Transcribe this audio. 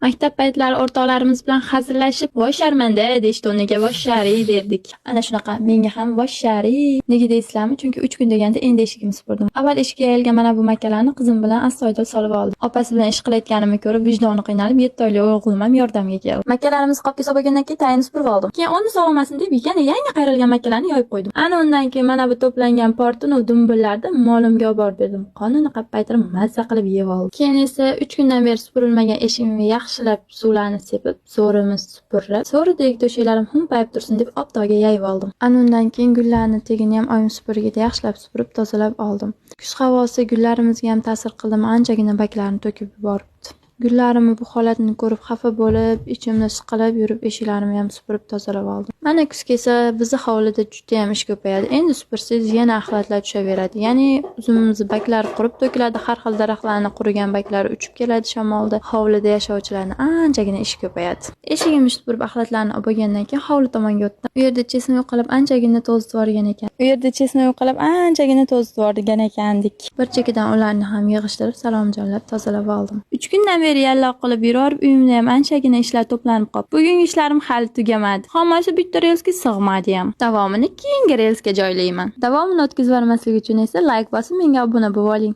Maktab paytlari o'rtoqlarimiz bilan hazillashib, "Voy sharmanda" deyishdi, o'rniga "Voy shari" derdik. Ana shunaqa menga ham "Voy shari" nega deysizlarmi? Chunki 3 kun deganda endi eshigimni supurdim. Avval eshikka yayilgan mana bu makkalarni qizim bilan astoydil solib oldim. Opasi bilan ish qilayotganimni ko'rib, vijdoni qiynalib, 7 oylik o'g'lim ham yordamga keldi. Makkalarimiz qopga solib bo'lgandan keyin tayinni supurib oldim. Keyin o'rni sog'masin deb yana yangi qayrilgan makkalarni yoyib qo'ydim. Ana undan keyin mana bu to'plangan portunu dumbillarni molimga olib borib berdim. Qonini qappaytirib mazza qilib yeb oldim. Keyin esa 3 kundan beri supurilmagan eshigimni yaxshilab suvlarni sepib, so'rimiz supurib, so'ridek to'shaklarim humpayib tursin deb optoga yayib oldim. Ana undan keyin gullarni tegini ham oyim supurgida yaxshilab supurib, tozalab oldim. Kuz havosi gullarimizga ham ta'sir qildimi, anchagina baklarni to'kib yuboribdi. Gullarimni bu holatni ko'rib xafa bo'lib, ichimni siqilib yurib, eshiklarimni ham supurib tozalab oldim. Mana kuz kelsa, bizni hovlida juda ham ish ko'payadi. Endi supursangiz yana axlatlar tushaveradi. Ya'ni uzumimiz baklari qurib to'kiladi, har xil daraxtlarning qurigan baklari uchib keladi shamolda. Hovlida yashovchilarning anchagina ish ko'payadi. Eshigimni supurib axlatlarni olib bo'lgandan keyin hovli tomonga o'tdim. U yerda chesna yo'qolib anchagina to'zitib yuborgan ekandik. Bir chekkadan ularni ham yig'ishtirib, salomjonlab tozalab oldim. 3 kundan beri yalloq qilib yurib, uyimda ham anchagina ishlar to'planib qoldi. Bugungi ishlarim hali tugamadi. Xomasi bitta relsga sig'madi ham. Davomini keyingi relsga joylayman. Davomini o'tkazib yubormaslik uchun esa like bosib, menga obuna bo'lib oling.